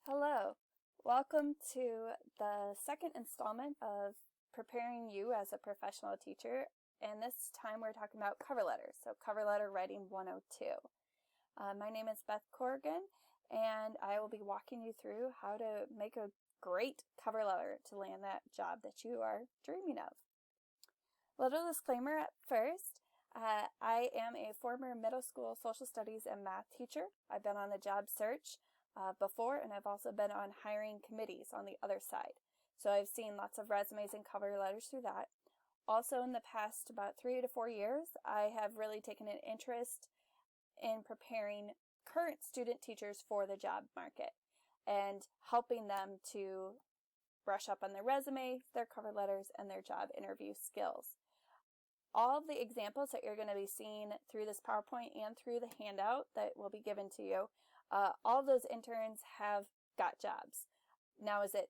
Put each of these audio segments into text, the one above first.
Hello, welcome to the second installment of preparing you as a professional teacher, and this time we're talking about cover letters, so cover letter writing 102. My name is Beth Corrigan, and I will be walking you through how to make a great cover letter to land that job that you are dreaming of. Little disclaimer at first. I am a former middle school social studies and math teacher. I've been on the job search before, and I've also been on hiring committees on the other side. So I've seen lots of resumes and cover letters through that. Also, in the past about 3 to 4 years, I have really taken an interest in preparing current student teachers for the job market and helping them to brush up on their resume, their cover letters, and their job interview skills. All of the examples that you're going to be seeing through this PowerPoint and through the handout that will be given to you, all of those interns have got jobs. Now, is it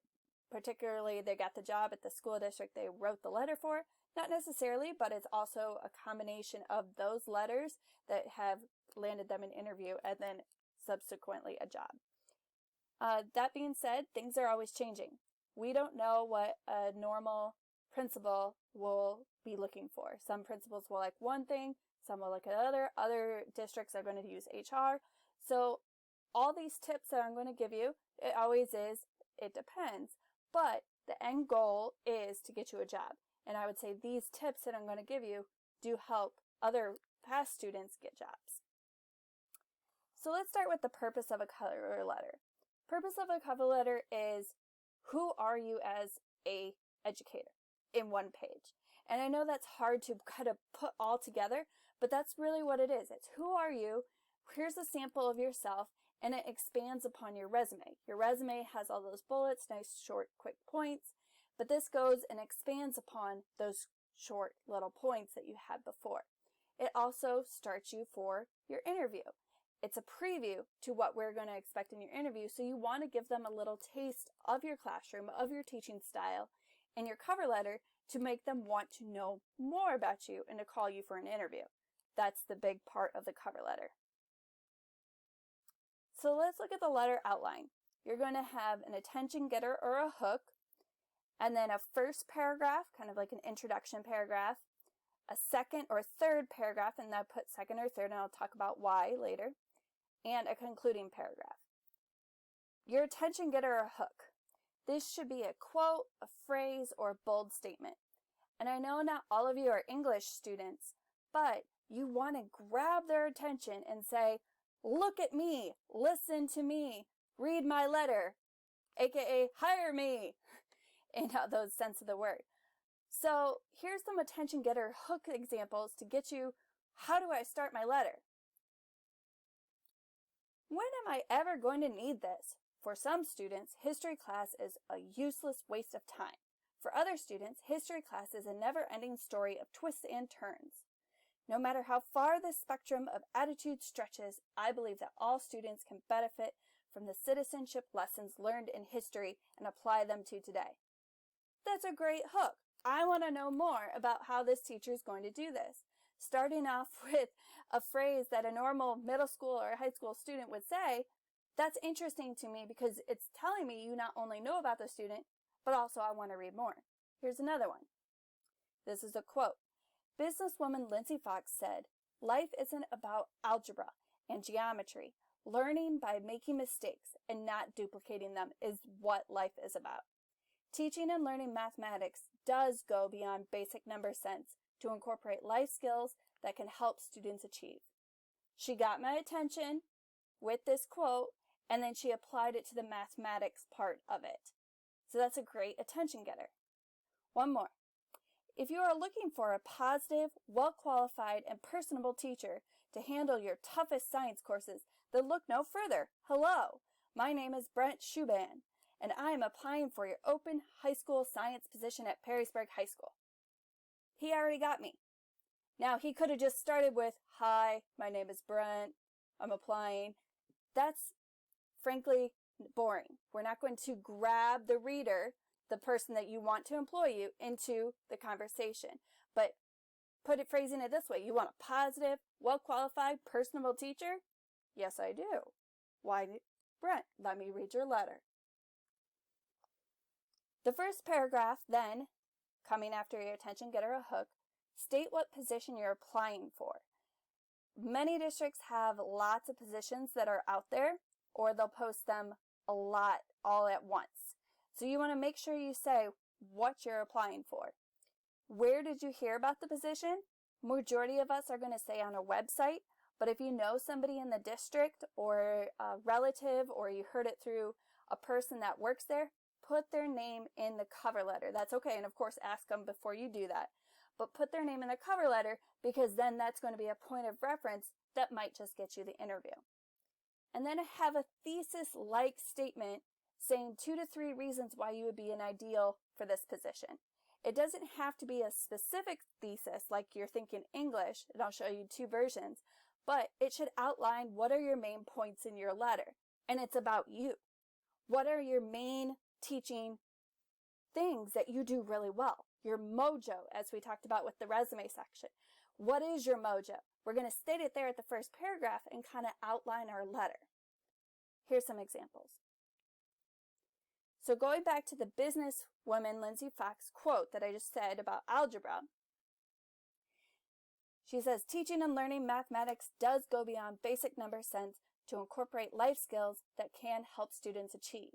particularly they got the job at the school district they wrote the letter for? Not necessarily, but it's also a combination of those letters that have landed them an interview and then subsequently a job. That being said, things are always changing. We don't know what a normal principal will be looking for. Some principals will like one thing, some will like another. Other districts are going to use HR. So all these tips that I'm going to give you, it always is, it depends. But the end goal is to get you a job. And I would say these tips that I'm going to give you do help other past students get jobs. So let's start with the purpose of a cover letter. Purpose of a cover letter is, who are you as a educator in one page? And I know that's hard to kind of put all together, but that's really what it is. It's who are you? Here's a sample of yourself, and it expands upon your resume. Your resume has all those bullets, nice short quick points, but this goes and expands upon those short little points that you had before. It also starts you for your interview. It's a preview to what we're going to expect in your interview, so you want to give them a little taste of your classroom, of your teaching style, in your cover letter to make them want to know more about you and to call you for an interview. That's the big part of the cover letter. So let's look at the letter outline. You're going to have an attention getter or a hook, and then a first paragraph, kind of like an introduction paragraph, a second or third paragraph, and I put second or third, and I'll talk about why later, and a concluding paragraph. Your attention getter or hook. This should be a quote, a phrase, or a bold statement. And I know not all of you are English students, but you want to grab their attention and say, look at me, listen to me, read my letter, aka hire me, in those sense of the word. So here's some attention getter hook examples to get you, how do I start my letter? When am I ever going to need this? For some students, history class is a useless waste of time. For other students, history class is a never-ending story of twists and turns. No matter how far this spectrum of attitude stretches, I believe that all students can benefit from the citizenship lessons learned in history and apply them to today. That's a great hook. I want to know more about how this teacher is going to do this. Starting off with a phrase that a normal middle school or high school student would say, that's interesting to me because it's telling me you not only know about the student, but also I want to read more. Here's another one. This is a quote. Businesswoman Lindsay Fox said, life isn't about algebra and geometry. Learning by making mistakes and not duplicating them is what life is about. Teaching and learning mathematics does go beyond basic number sense to incorporate life skills that can help students achieve. She got my attention with this quote, and then she applied it to the mathematics part of it. So that's a great attention getter. One more. If you are looking for a positive, well-qualified, and personable teacher to handle your toughest science courses, then look no further. Hello, my name is Brent Shuban, and I am applying for your open high school science position at Perrysburg High School. He already got me. Now, he could have just started with, hi, my name is Brent, I'm applying. That's, frankly, boring. We're not going to grab the reader, the person that you want to employ you, into the conversation. But phrasing it this way, you want a positive, well-qualified, personable teacher? Yes, I do. Why Brent, let me read your letter. The first paragraph then, coming after your attention getter a hook, state what position you're applying for. Many districts have lots of positions that are out there, or they'll post them a lot all at once. So you want to make sure you say what you're applying for. Where did you hear about the position? Majority of us are going to say on a website, but if you know somebody in the district or a relative or you heard it through a person that works there, put their name in the cover letter. That's okay, and of course ask them before you do that. But put their name in the cover letter because then that's going to be a point of reference that might just get you the interview. And then have a thesis-like statement saying 2 to 3 reasons why you would be an ideal for this position. It doesn't have to be a specific thesis like you're thinking English, and I'll show you 2 versions, but it should outline what are your main points in your letter, and it's about you. What are your main teaching things that you do really well? Your mojo, as we talked about with the resume section. What is your mojo? We're going to state it there at the first paragraph and kind of outline our letter. Here's some examples. So going back to the businesswoman Lindsay Fox quote that I just said about algebra, she says, teaching and learning mathematics does go beyond basic number sense to incorporate life skills that can help students achieve.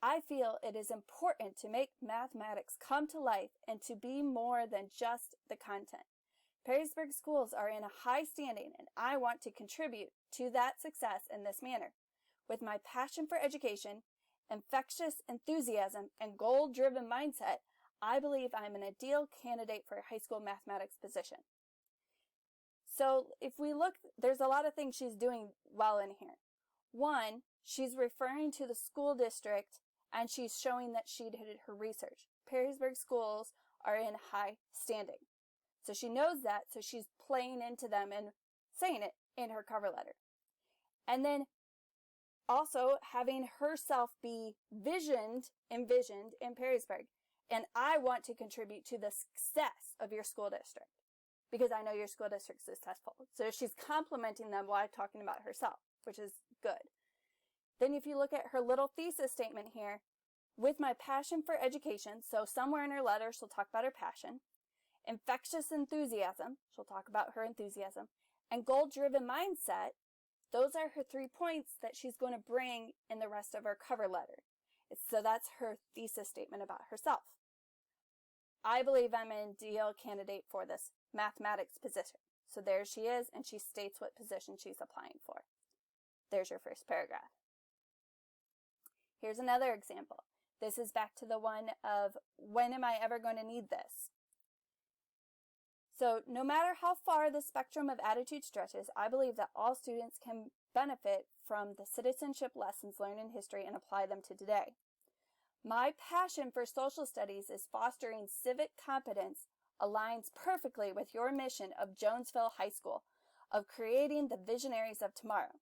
I feel it is important to make mathematics come to life and to be more than just the content. Perrysburg schools are in a high standing and I want to contribute to that success in this manner. With my passion for education, infectious enthusiasm, and goal-driven mindset, I believe I'm an ideal candidate for a high school mathematics position. So if we look, there's a lot of things she's doing well in here. One, she's referring to the school district and she's showing that she did her research. Perrysburg schools are in high standing. So she knows that, so she's playing into them and saying it in her cover letter. And then also having herself be envisioned in Perrysburg. And I want to contribute to the success of your school district because I know your school district's successful. So she's complimenting them while talking about herself, which is good. Then if you look at her little thesis statement here, with my passion for education, so somewhere in her letter she'll talk about her passion, infectious enthusiasm, she'll talk about her enthusiasm, and goal-driven mindset, those are her 3 points that she's going to bring in the rest of her cover letter. So that's her thesis statement about herself. I believe I'm an ideal candidate for this mathematics position. So there she is, and she states what position she's applying for. There's your first paragraph. Here's another example. This is back to the one of when am I ever going to need this? So no matter how far the spectrum of attitude stretches, I believe that all students can benefit from the citizenship lessons learned in history and apply them to today. My passion for social studies is fostering civic competence aligns perfectly with your mission of Jonesville High School, of creating the visionaries of tomorrow.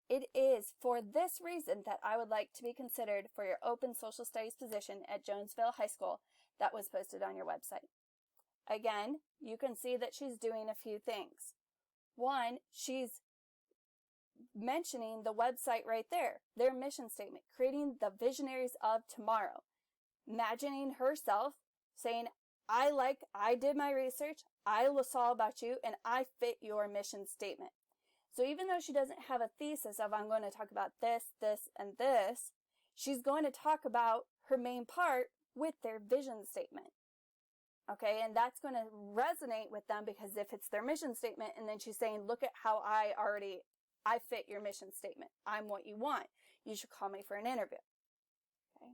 It is for this reason that I would like to be considered for your open social studies position at Jonesville High School that was posted on your website. Again, you can see that she's doing a few things. One, she's mentioning the website right there, their mission statement, creating the visionaries of tomorrow. Imagining herself saying, I did my research, I saw about you, and I fit your mission statement. So even though she doesn't have a thesis of I'm going to talk about this, this, and this, she's going to talk about her main part with their vision statement. Okay, and that's going to resonate with them because if it's their mission statement and then she's saying, look at how I fit your mission statement. I'm what you want. You should call me for an interview. Okay.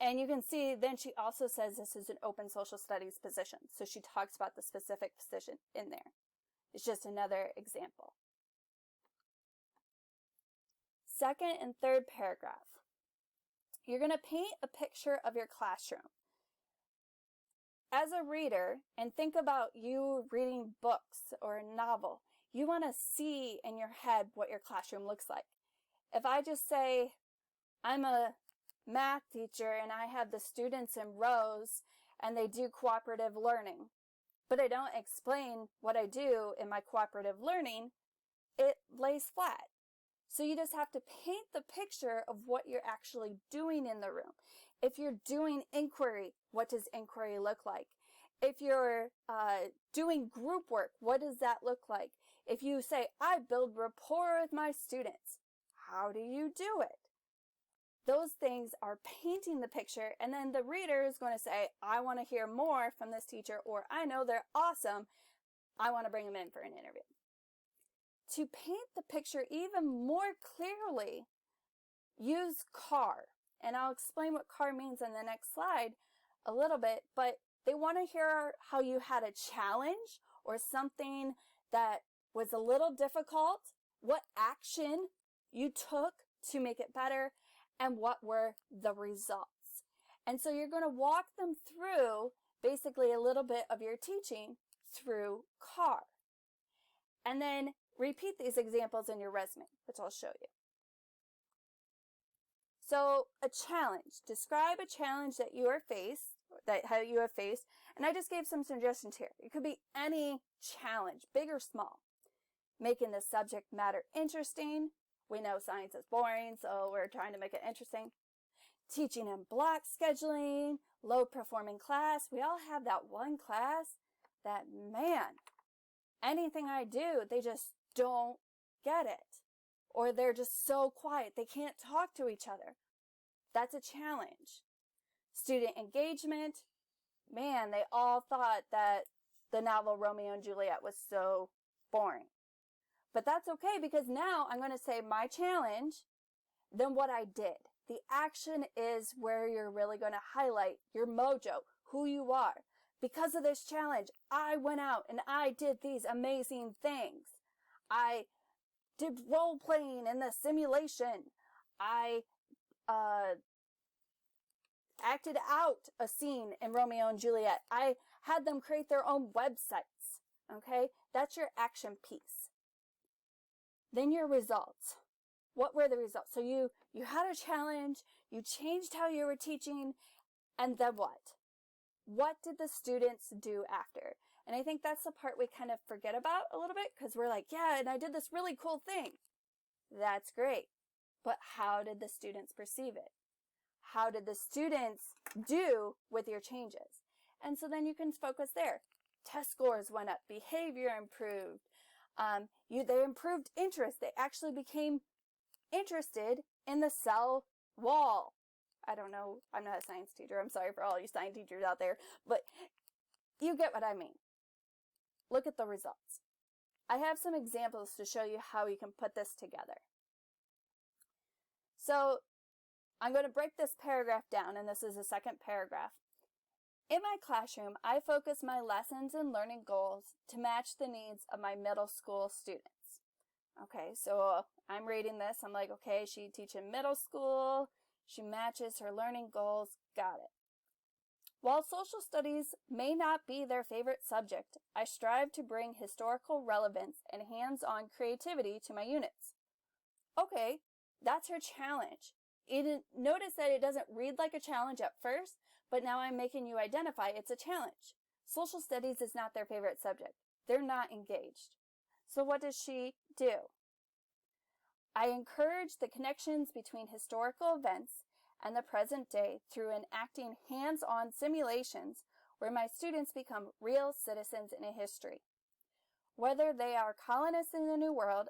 And you can see then she also says this is an open social studies position. So she talks about the specific position in there. It's just another example. Second and third paragraph. You're going to paint a picture of your classroom. As a reader, and think about you reading books or a novel, you want to see in your head what your classroom looks like. If I just say, I'm a math teacher and I have the students in rows and they do cooperative learning, but I don't explain what I do in my cooperative learning, it lays flat. So you just have to paint the picture of what you're actually doing in the room. If you're doing inquiry, what does inquiry look like? If you're doing group work, what does that look like? If you say, I build rapport with my students, how do you do it? Those things are painting the picture, and then the reader is going to say, I want to hear more from this teacher, or I know they're awesome. I want to bring them in for an interview. To paint the picture even more clearly, use CAR. And I'll explain what CAR means in the next slide a little bit, but they want to hear how you had a challenge or something that was a little difficult, what action you took to make it better, and what were the results. And so you're going to walk them through basically a little bit of your teaching through CAR. And then repeat these examples in your resume, which I'll show you. So a challenge. Describe a challenge that you have faced, and I just gave some suggestions here. It could be any challenge, big or small. Making the subject matter interesting. We know science is boring, so we're trying to make it interesting. Teaching in block scheduling, low performing class. We all have that one class that, man, anything I do, they just don't get it. Or they're just so quiet, they can't talk to each other. That's a challenge. Student engagement. Man, they all thought that the novel Romeo and Juliet was so boring. But that's okay, because now I'm going to say my challenge, then what I did. The action is where you're really going to highlight your mojo, who you are. Because of this challenge, I went out and I did these amazing things. I did role playing in the simulation. I acted out a scene in Romeo and Juliet. I had them create their own websites. Okay, that's your action piece. Then your results. What were the results? So you had a challenge, you changed how you were teaching, and then what? What did the students do after? And I think that's the part we kind of forget about a little bit, because we're like, yeah, and I did this really cool thing. That's great. But how did the students perceive it? How did the students do with your changes? And so then you can focus there. Test scores went up, behavior improved. They improved interest. They actually became interested in the cell wall. I don't know. I'm not a science teacher. I'm sorry for all you science teachers out there, but you get what I mean. Look at the results. I have some examples to show you how you can put this together. So I'm going to break this paragraph down, and this is the second paragraph. In my classroom, I focus my lessons and learning goals to match the needs of my middle school students. Okay, so I'm reading this. I'm like, okay, she teaching middle school. She matches her learning goals. Got it. While social studies may not be their favorite subject, I strive to bring historical relevance and hands-on creativity to my units. Okay, that's her challenge. Notice that it doesn't read like a challenge at first, but now I'm making you identify it's a challenge. Social studies is not their favorite subject. They're not engaged. So what does she do? I encourage the connections between historical events and the present day through enacting hands-on simulations where my students become real citizens in a history. Whether they are colonists in the New World,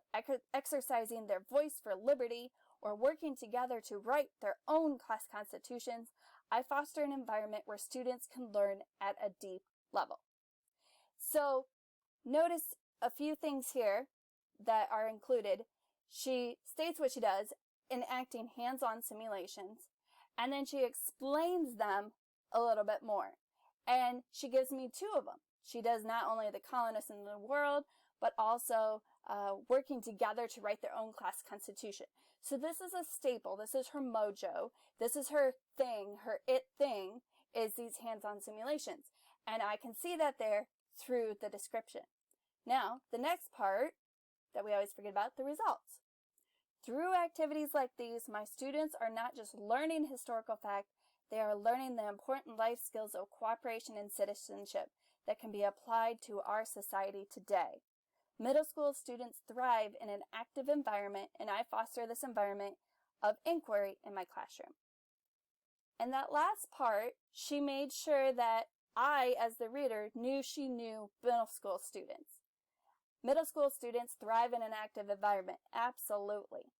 exercising their voice for liberty, or working together to write their own class constitutions, I foster an environment where students can learn at a deep level. So notice a few things here that are included. She states what she does, enacting hands-on simulations, and then she explains them a little bit more. And she gives me two of them. She does not only the colonists in the world, but also working together to write their own class constitution. So this is a staple. This is her mojo. This is her thing. Her it thing is these hands-on simulations. And I can see that there through the description. Now, the next part that we always forget about, the results. Through activities like these, my students are not just learning historical fact, they are learning the important life skills of cooperation and citizenship that can be applied to our society today. Middle school students thrive in an active environment, and I foster this environment of inquiry in my classroom. And that last part, she made sure that I, as the reader, knew she knew middle school students. Middle school students thrive in an active environment. Absolutely.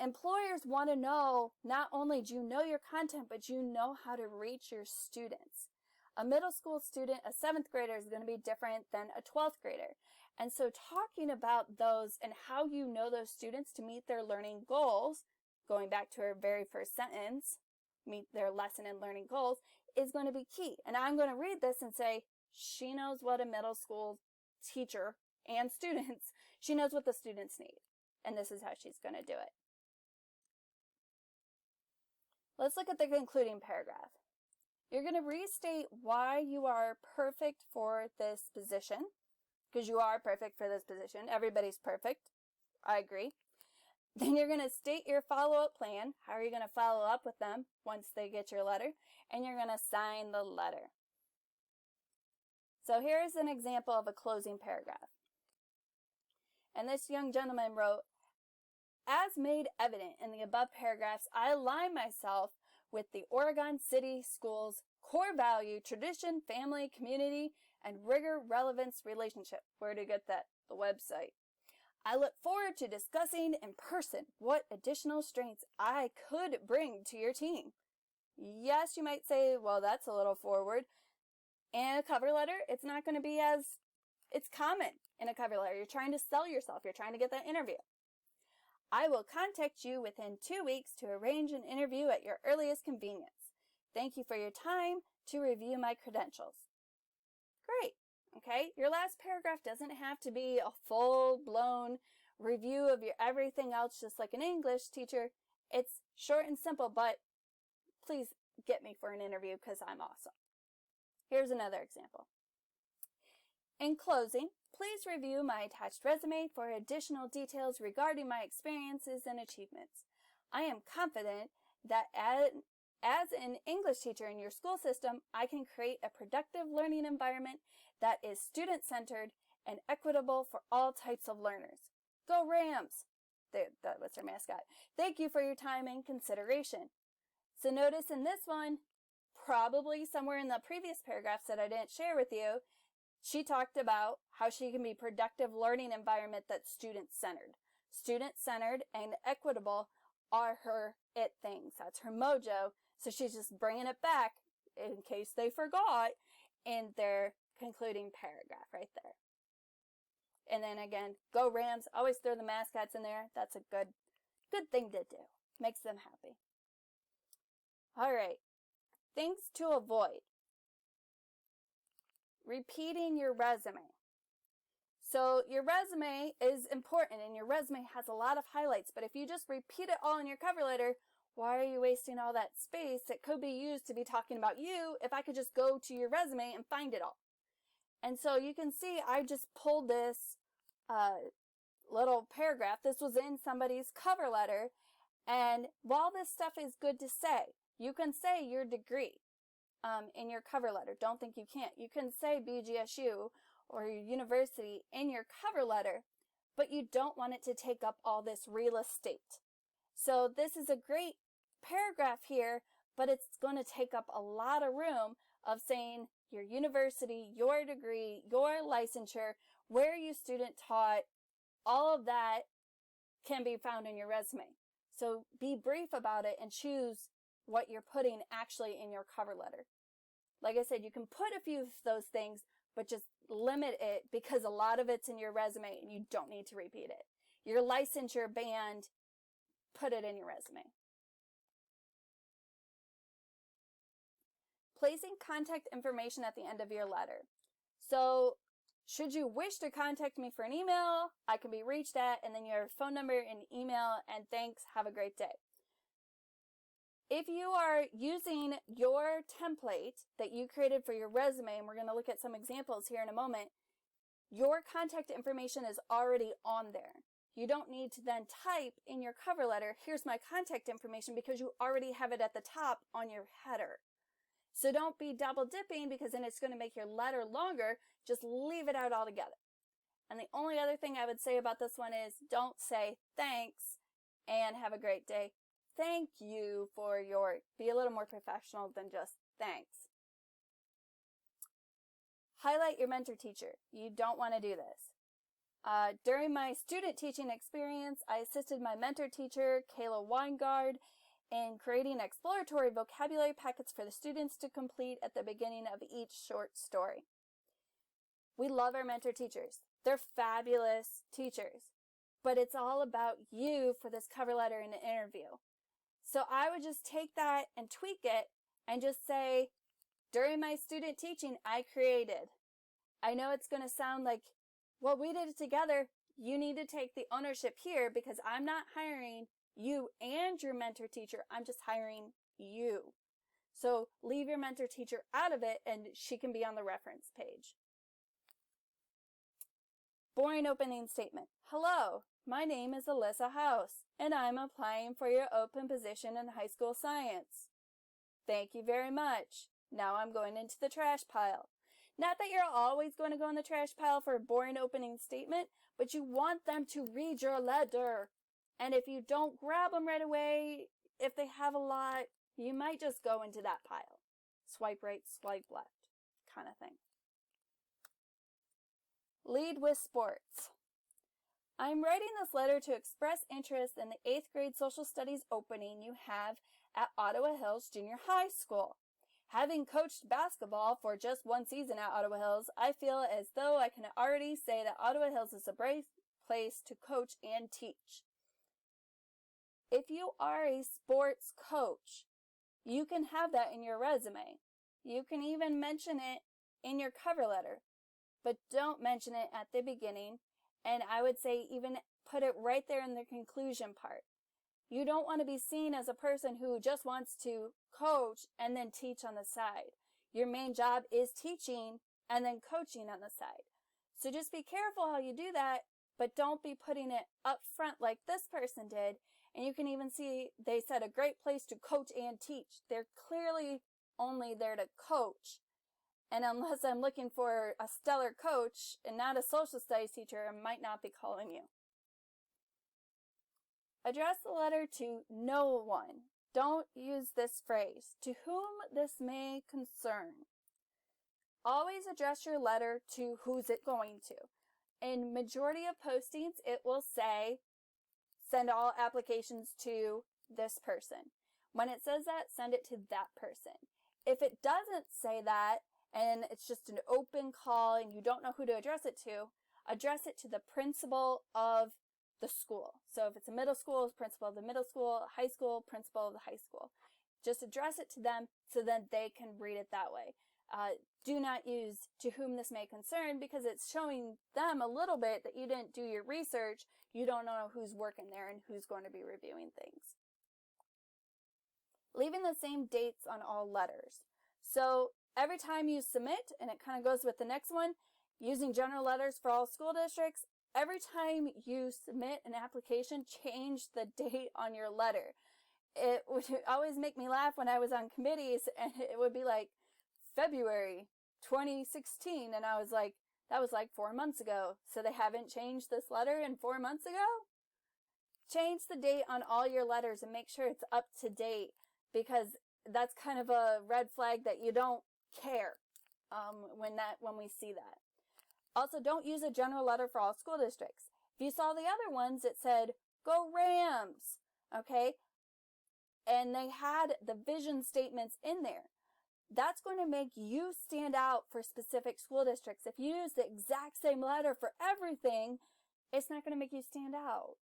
Employers want to know, not only do you know your content, but you know how to reach your students. A middle school student, a 7th grader, is going to be different than a 12th grader. And so talking about those and how you know those students to meet their learning goals, going back to our very first sentence, meet their lesson and learning goals, is going to be key. And I'm going to read this and say, she knows what a middle school teacher and students, she knows what the students need. And this is how she's going to do it. Let's look at the concluding paragraph. You're going to restate why you are perfect for this position, because you are perfect for this position. Everybody's perfect. I agree. Then you're going to state your follow-up plan. How are you going to follow up with them once they get your letter? And you're going to sign the letter. So here's an example of a closing paragraph. And this young gentleman wrote, as made evident in the above paragraphs, I align myself with the Oregon City Schools core value, tradition, family, community, and rigor relevance relationship. Where to get that? The website. I look forward to discussing in person what additional strengths I could bring to your team. Yes, you might say, well, that's a little forward. In a cover letter, it's not going to be as, it's common in a cover letter. You're trying to sell yourself. You're trying to get that interview. I will contact you within 2 weeks to arrange an interview at your earliest convenience. Thank you for your time to review my credentials. Great. Okay, your last paragraph doesn't have to be a full-blown review of your everything else, just like an English teacher. It's short and simple, but please get me for an interview because I'm awesome. Here's another example. In closing, please review my attached resume for additional details regarding my experiences and achievements. I am confident that as an English teacher in your school system, I can create a productive learning environment that is student-centered and equitable for all types of learners. Go Rams! That was their mascot. Thank you for your time and consideration. So notice in this one, probably somewhere in the previous paragraphs that I didn't share with you, she talked about how she can be productive learning environment that's student-centered. Student-centered and equitable are her it things. That's her mojo. So she's just bringing it back in case they forgot in their concluding paragraph right there. And then again, go Rams. Always throw the mascots in there. That's a good thing to do. Makes them happy. All right. Things to avoid. Repeating your resume. So your resume is important and your resume has a lot of highlights, but if you just repeat it all in your cover letter, why are you wasting all that space that could be used to be talking about you if I could just go to your resume and find it all? And so you can see I just pulled this little paragraph. This was in somebody's cover letter, and while this stuff is good to say, you can say your degree in your cover letter. Don't think you can't. You can say BGSU or your university in your cover letter, but you don't want it to take up all this real estate. So this is a great paragraph here, but it's going to take up a lot of room of saying your university, your degree, your licensure, where you student taught, all of that can be found in your resume. So be brief about it and choose what you're putting actually in your cover letter. Like I said, you can put a few of those things, but just limit it because a lot of it's in your resume and you don't need to repeat it. Your licensure band, put it in your resume. Placing contact information at the end of your letter. So should you wish to contact me for an email, I can be reached at, and then your phone number and email, and thanks, have a great day. If you are using your template that you created for your resume, and we're going to look at some examples here in a moment, your contact information is already on there. You don't need to then type in your cover letter, here's my contact information, because you already have it at the top on your header. So don't be double dipping because then it's going to make your letter longer. Just leave it out altogether. And the only other thing I would say about this one is don't say thanks and have a great day. Thank you for be a little more professional than just thanks. Highlight your mentor teacher. You don't want to do this. During my student teaching experience, I assisted my mentor teacher, Kayla Weingard, in creating exploratory vocabulary packets for the students to complete at the beginning of each short story. We love our mentor teachers. They're fabulous teachers, but it's all about you for this cover letter and an interview. So I would just take that and tweak it and just say, during my student teaching, I created. I know it's going to sound like, well, we did it together. You need to take the ownership here because I'm not hiring you and your mentor teacher. I'm just hiring you. So leave your mentor teacher out of it and she can be on the reference page. Boring opening statement. Hello, my name is Alyssa House, and I'm applying for your open position in high school science. Thank you very much. Now I'm going into the trash pile. Not that you're always going to go in the trash pile for a boring opening statement, but you want them to read your letter. And if you don't grab them right away, if they have a lot, you might just go into that pile. Swipe right, swipe left, kind of thing. Lead with sports. I'm writing this letter to express interest in the 8th grade social studies opening you have at Ottawa Hills Junior High School. Having coached basketball for just one season at Ottawa Hills, I feel as though I can already say that Ottawa Hills is a great place to coach and teach. If you are a sports coach, you can have that in your resume. You can even mention it in your cover letter, but don't mention it at the beginning, and I would say even put it right there in the conclusion part. You don't want to be seen as a person who just wants to coach and then teach on the side. Your main job is teaching and then coaching on the side. So just be careful how you do that, but don't be putting it up front like this person did. And you can even see they said a great place to coach and teach. They're clearly only there to coach. And unless I'm looking for a stellar coach and not a social studies teacher, I might not be calling you. Address the letter to no one. Don't use this phrase, to whom this may concern. Always address your letter to who's it going to. In majority of postings, it will say, send all applications to this person. When it says that, send it to that person. If it doesn't say that, and it's just an open call and you don't know who to address it to the principal of the school. So if it's a middle school, principal of the middle school, high school, principal of the high school. Just address it to them so that they can read it that way. Do not use to whom this may concern because it's showing them a little bit that you didn't do your research. You don't know who's working there and who's going to be reviewing things. Leaving the same dates on all letters. So every time you submit, and it kind of goes with the next one, using general letters for all school districts, every time you submit an application, change the date on your letter. It would always make me laugh when I was on committees, and it would be like February 2016, and I was like, that was like 4 months ago. So they haven't changed this letter in 4 months ago? Change the date on all your letters and make sure it's up to date, because that's kind of a red flag that you don't care when we see that. Also, don't use a general letter for all school districts. If you saw the other ones, it said, go Rams, okay? And they had the vision statements in there. That's going to make you stand out for specific school districts. If you use the exact same letter for everything, it's not going to make you stand out.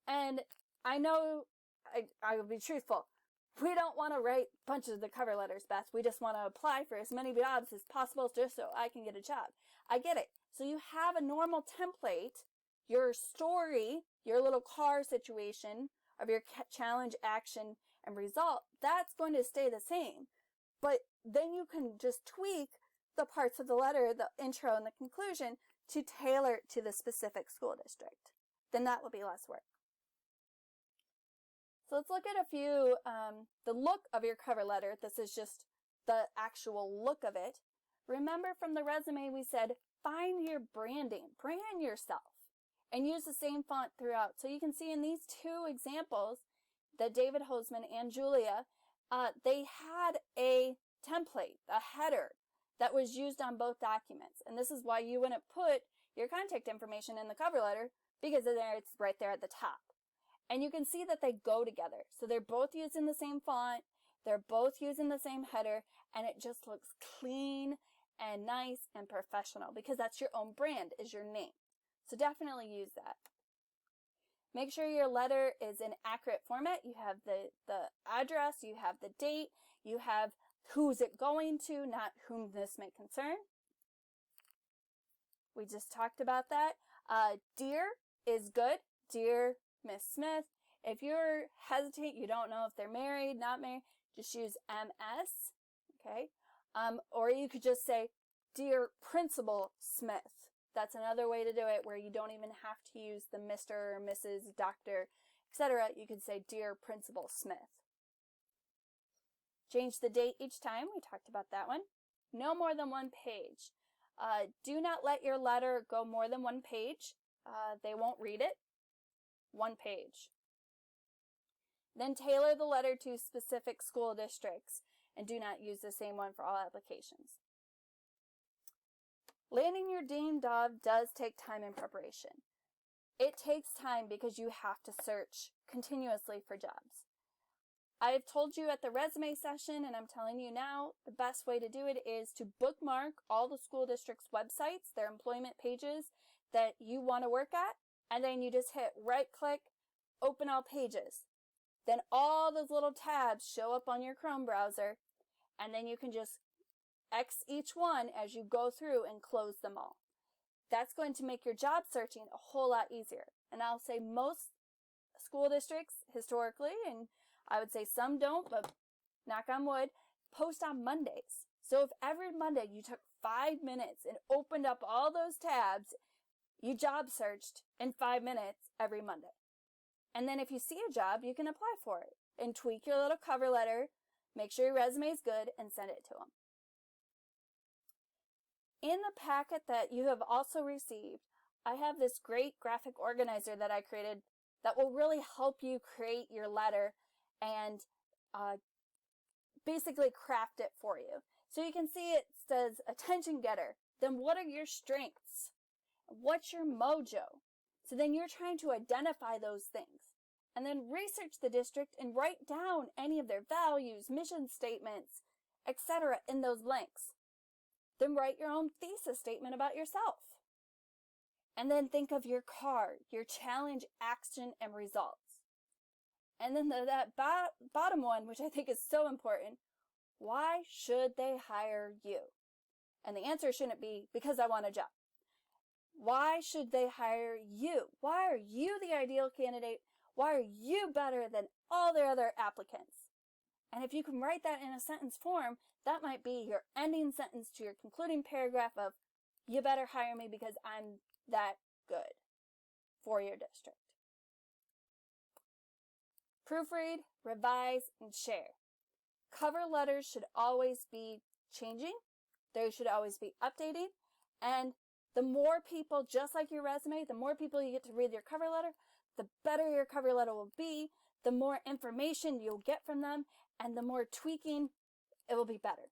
And I know, I will be truthful, we don't want to write bunches of the cover letters, Beth. We just want to apply for as many jobs as possible just so I can get a job. I get it. So you have a normal template, your story, your little car situation of your challenge, action, and result, that's going to stay the same. But then you can just tweak the parts of the letter, the intro and the conclusion, to tailor it to the specific school district. Then that will be less work. So let's look at a few, the look of your cover letter. This is just the actual look of it. Remember from the resume we said, find your branding, brand yourself, and use the same font throughout. So you can see in these two examples that David Hoseman and Julia, they had a template, a header that was used on both documents. And this is why you wouldn't put your contact information in the cover letter, because it's right there at the top. And you can see that they go together. So they're both using the same font, they're both using the same header, and it just looks clean and nice and professional, because that's your own brand, is your name. So definitely use that. Make sure your letter is in accurate format. You have the address, you have the date, you have who's it going to, not whom this may concern. We just talked about that. Dear is good. Dear Miss Smith. If you're hesitant, you don't know if they're married, not married, just use MS, okay? Or you could just say, Dear Principal Smith. That's another way to do it, where you don't even have to use the Mr. or Mrs., Doctor, etc. You could say, Dear Principal Smith. Change the date each time. We talked about that one. No more than one page. Do not let your letter go more than one page. They won't read it. One page. Then tailor the letter to specific school districts, and do not use the same one for all applications. Landing your dean job does take time and preparation. It takes time because you have to search continuously for jobs. I've told you at the resume session, and I'm telling you now, the best way to do it is to bookmark all the school districts' websites, their employment pages that you want to work at, and then you just hit right-click, open all pages. Then all those little tabs show up on your Chrome browser, and then you can just X each one as you go through and close them all. That's going to make your job searching a whole lot easier. And I'll say most school districts historically, and I would say some don't, but knock on wood, post on Mondays. So if every Monday you took 5 minutes and opened up all those tabs, you job searched in 5 minutes every Monday. And then if you see a job, you can apply for it and tweak your little cover letter, make sure your resume is good, and send it to them. In the packet that you have also received, I have this great graphic organizer that I created that will really help you create your letter and basically craft it for you. So you can see it says attention getter. Then what are your strengths? What's your mojo? So then you're trying to identify those things. And then research the district and write down any of their values, mission statements, etc. in those blanks. Then write your own thesis statement about yourself. And then think of your card, your challenge, action, and results. And then that bottom one, which I think is so important, why should they hire you? And the answer shouldn't be, because I want a job. Why should they hire you? Why are you the ideal candidate? Why are you better than all their other applicants? And if you can write that in a sentence form, that might be your ending sentence to your concluding paragraph of, you better hire me because I'm that good for your district. Proofread, revise, and share. Cover letters should always be changing. They should always be updating. And the more people, just like your resume, the more people you get to read your cover letter, the better your cover letter will be, the more information you'll get from them, and the more tweaking, it will be better.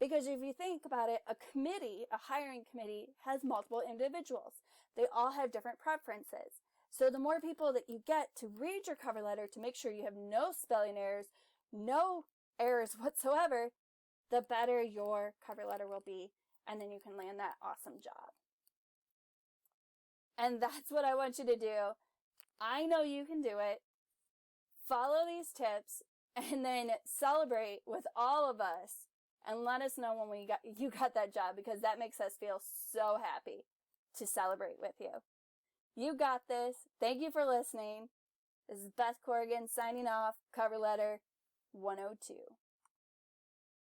Because if you think about it, a committee, a hiring committee, has multiple individuals. They all have different preferences. So the more people that you get to read your cover letter to make sure you have no spelling errors, no errors whatsoever, the better your cover letter will be, and then you can land that awesome job. And that's what I want you to do. I know you can do it. Follow these tips, and then celebrate with all of us, and let us know when you got that job, because that makes us feel so happy to celebrate with you. You got this. Thank you for listening. This is Beth Corrigan signing off, Cover Letter 102.